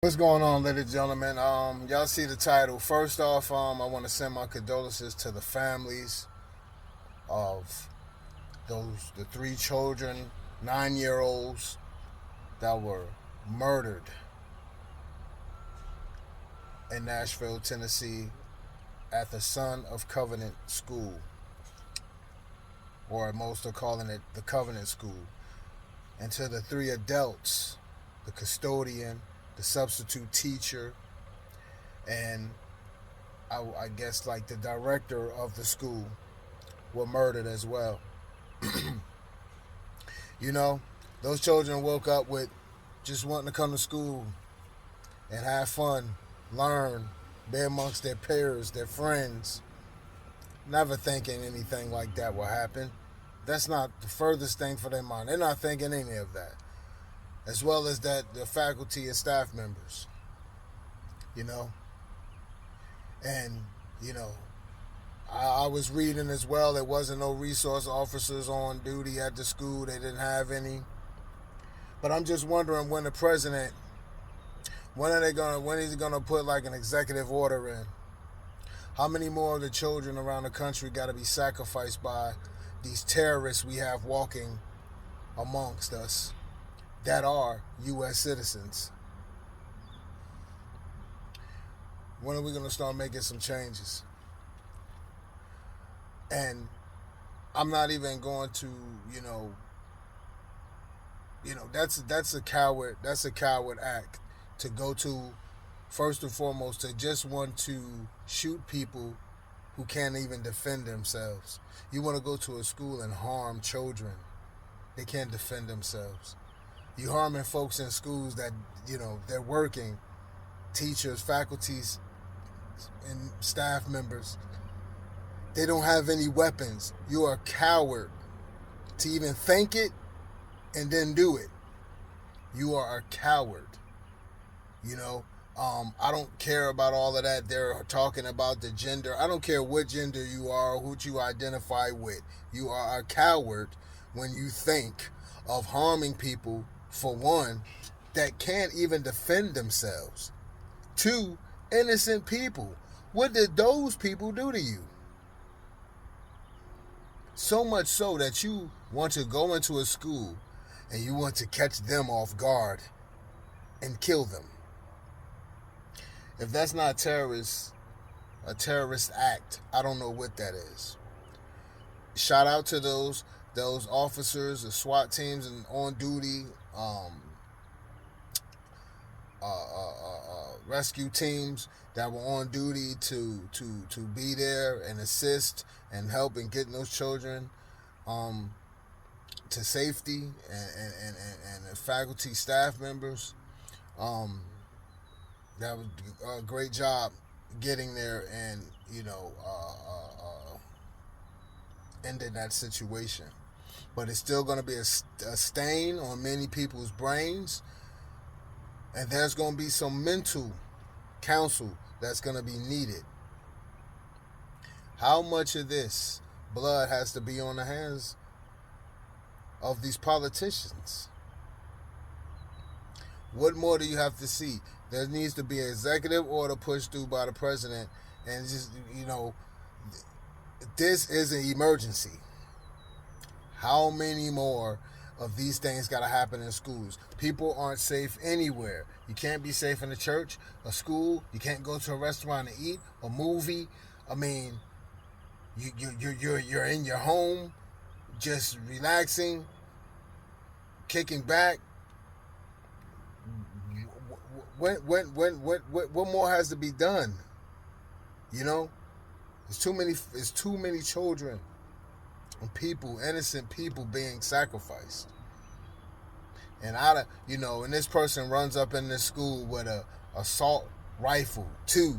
What's going on, ladies and gentlemen? Y'all see the title. First off, I want to send my condolences to the families of the three children, 9-year olds that were murdered in Nashville, Tennessee, at the Son of Covenant School, or most are calling it the Covenant School, and to the three adults, the custodian, the substitute teacher, and I guess like the director of the school were murdered as well. You know, those children woke up with just wanting to come to school and have fun, learn, be amongst their peers, their friends, never thinking anything like that will happen. That's not the furthest thing for their mind. They're not thinking any of that. As well as that the faculty and staff members, you know. And, you know, I was reading as well, there wasn't no resource officers on duty at the school. They didn't have any. But I'm just wondering when the president, when he's gonna put like an executive order in? How many more of the children around the country got to be sacrificed by these terrorists we have walking amongst us that are U.S. citizens? When are we gonna start making some changes? And I'm not even going to, that's a coward act to go to, first and foremost, to just want to shoot people who can't even defend themselves. You want to go to a school and harm children. They can't defend themselves. You harming folks in schools that, they're working, teachers, faculties, and staff members. They don't have any weapons. You are a coward to even think it and then do it. You are a coward. I don't care about all of that. They're talking about the gender. I don't care what gender you are or who you identify with. You are a coward when you think of harming people, for one, that can't even defend themselves. Two, innocent people. What did those people do to you? So much so that you want to go into a school and you want to catch them off guard and kill them. If that's not a terrorist act, I don't know what that is. Shout out to those officers, the SWAT teams, and on duty, rescue teams that were on duty to be there and assist and help in getting those children to safety, and the faculty staff members. That was a great job getting there and ending that situation. But it's still going to be a stain on many people's brains, and there's going to be some mental counsel that's going to be needed. How much of this blood has to be on the hands of these politicians? What more do you have to see? There needs to be an executive order pushed through by the president, and just, this is an emergency. How many more of these things got to happen in schools? People aren't safe anywhere. You can't be safe in a church, a school. You can't go to a restaurant and eat, a movie. I mean, you're in your home, just relaxing, kicking back. What more has to be done? It's too many children and people, innocent people, being sacrificed. And and this person runs up in this school with a assault rifle, too.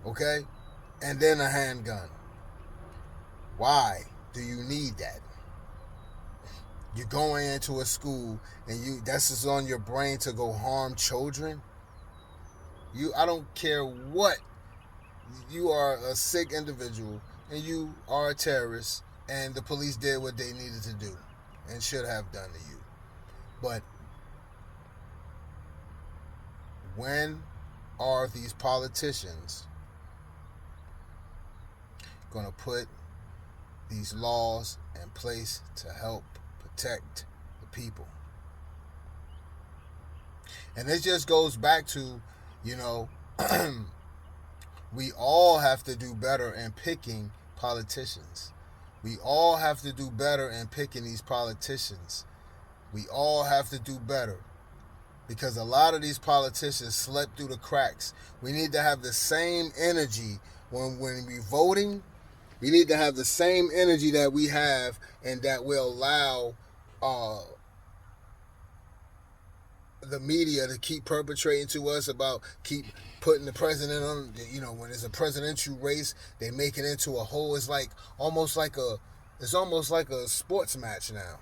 Okay? And then a handgun. Why do you need that? You're going into a school and that's just on your brain to go harm children. I don't care what. You are a sick individual and you are a terrorist, and the police did what they needed to do and should have done to you. But When are these politicians going to put these laws in place to help protect the people? And it just goes back to, you know, we all have to do better in picking politicians. We all have to do better in picking these politicians. We all have to do better because a lot of these politicians slept through the cracks. We need to have the same energy when we're voting. We need to have the same energy that we have and that will allow the media to keep perpetrating to us about keep putting the president on. When it's a presidential race, they make it into a whole. It's like almost like a sports match now.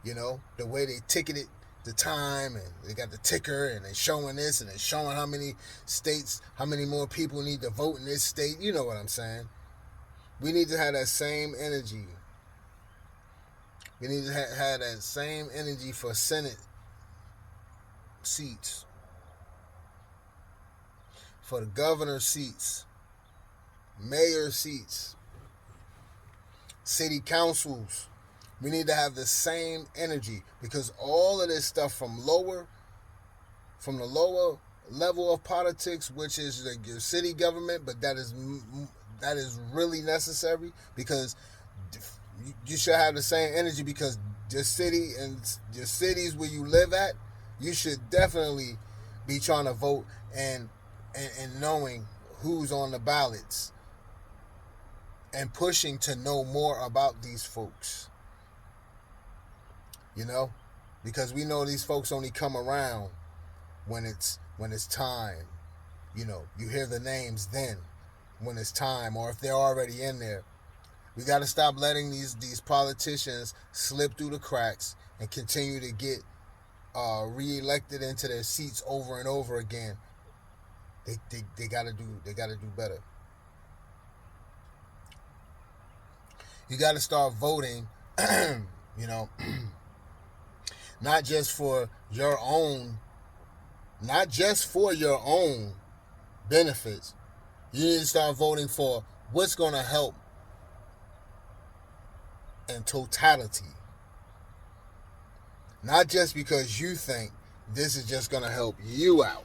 The way they ticketed the time and they got the ticker and they showing this and they showing how many states, how many more people need to vote in this state. You know what I'm saying? We need to have that same energy. We need to have that same energy for Senate seats, for the governor seats, mayor seats, city councils. We need to have the same energy because all of this stuff from the lower level of politics, which is your city government, but that is really necessary because you should have the same energy because your city and your cities where you live at, you should definitely be trying to vote and knowing who's on the ballots and pushing to know more about these folks. Because we know these folks only come around when it's time. You hear the names then when it's time, or if they're already in there. We got to stop letting these politicians slip through the cracks and continue to get reelected into their seats over and over again. They got to do better. You got to start voting. Not just for your own benefits. You need to start voting for what's going to help in totality. Not just because you think this is just going to help you out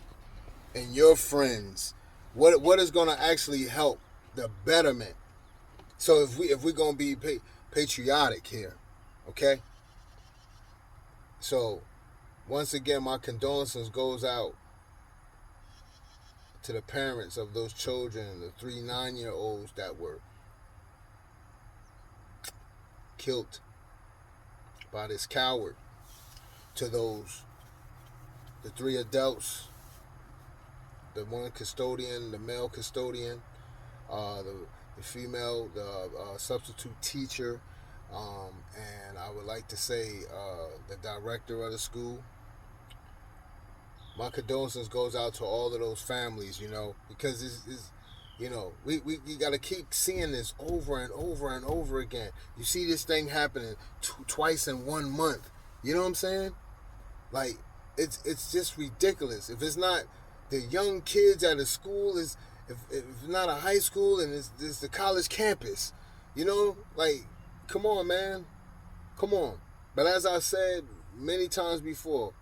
and your friends. What is going to actually help the betterment? So if we're going to be patriotic here, okay? So, once again, my condolences goes out to the parents of those children, the 3 9-year-olds that were killed by this coward. To the 3 adults, the one custodian, the male custodian, the female, the substitute teacher, and I would like to say the director of the school. My condolences goes out to all of those families, because it's we got to keep seeing this over and over and over again. You see this thing happening twice in 1 month. You know what I'm saying? Like, it's just ridiculous. If it's not the young kids at a school, if it's not a high school and it's the college campus, like, come on, man. Come on. But as I said many times before,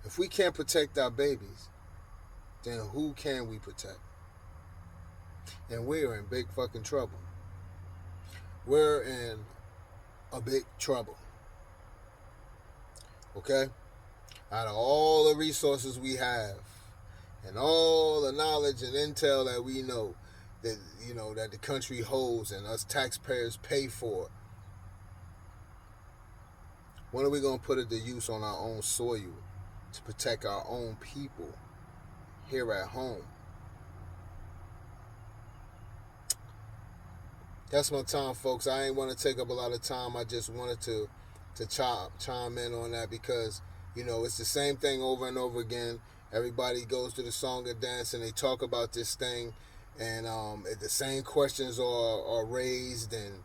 if we can't protect our babies, then who can we protect? And we're in big fucking trouble. We're in a big trouble. Okay? Out of all the resources we have and all the knowledge and intel that we know that the country holds and us taxpayers pay for, when are we going to put it to use on our own soil to protect our own people here at home? That's my time, folks. I ain't want to take up a lot of time. I just wanted to chime in on that because, it's the same thing over and over again. Everybody goes to the song and dance and they talk about this thing, and the same questions are raised, and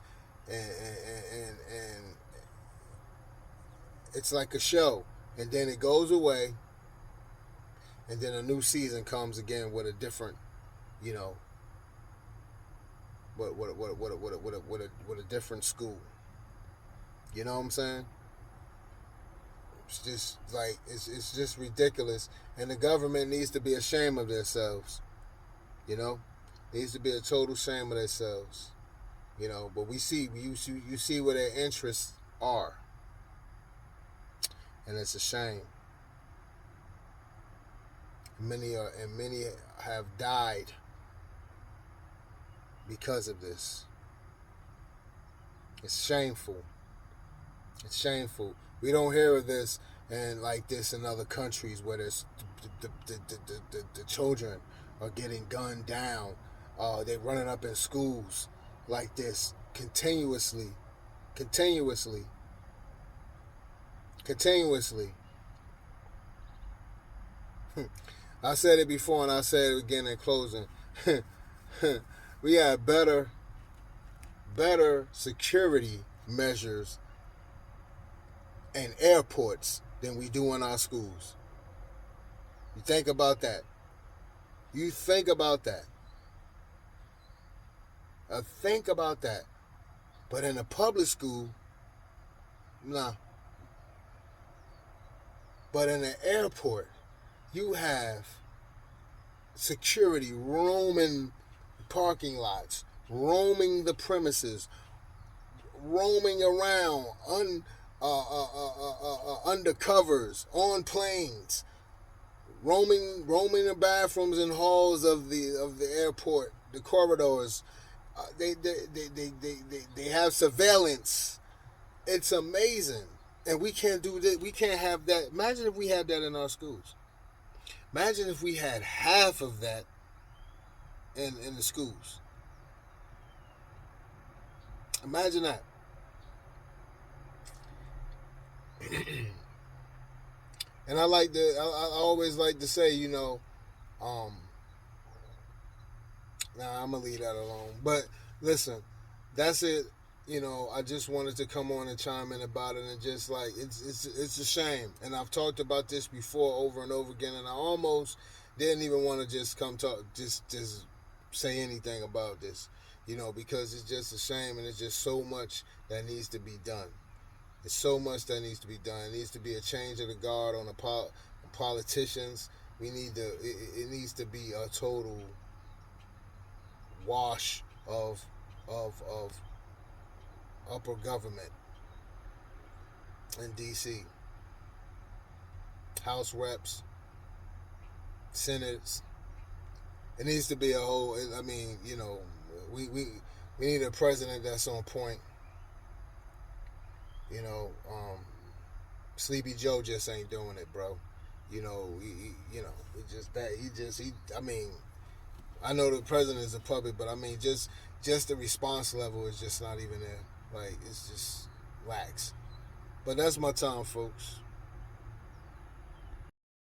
it's like a show, and then it goes away, and then a new season comes again with a different, you know, with a different school. You know what I'm saying? It's just like it's just ridiculous, and the government needs to be ashamed of themselves. You know, needs to be a total shame of themselves. You know, but you see where their interests are, and it's a shame. Many have died because of this. It's shameful. It's shameful. We don't hear of this and like this in other countries where there's the children are getting gunned down. They're running up in schools like this continuously, continuously, continuously. I said it before and I said it again in closing. We have better security measures in airports than we do in our schools. You think about that. You think about that. Think about that. But in a public school, nah. But in an airport, you have security roaming parking lots, roaming the premises, roaming around, undercovers, on planes, roaming the bathrooms and halls of the airport, the corridors. They have surveillance. It's amazing, and we can't do that. We can't have that. Imagine if we had that in our schools. Imagine if we had half of that in the schools. Imagine that. And I always like to say, I'm gonna leave that alone. But listen, that's it. I just wanted to come on and chime in about it, and just like it's a shame. And I've talked about this before over and over again, and I almost didn't even want to just come talk, just say anything about this, because it's just a shame, and it's just so much that needs to be done. It's so much that needs to be done. It needs to be a change of the guard on the politicians. We need to. It needs to be a total wash of upper government in D.C. House reps, senates. It needs to be a whole. I mean, we need a president that's on point. Sleepy Joe just ain't doing it, bro. It just that he. I mean, I know the president is a puppet, but I mean, just the response level is just not even there. Like, it's just lax. But that's my time, folks.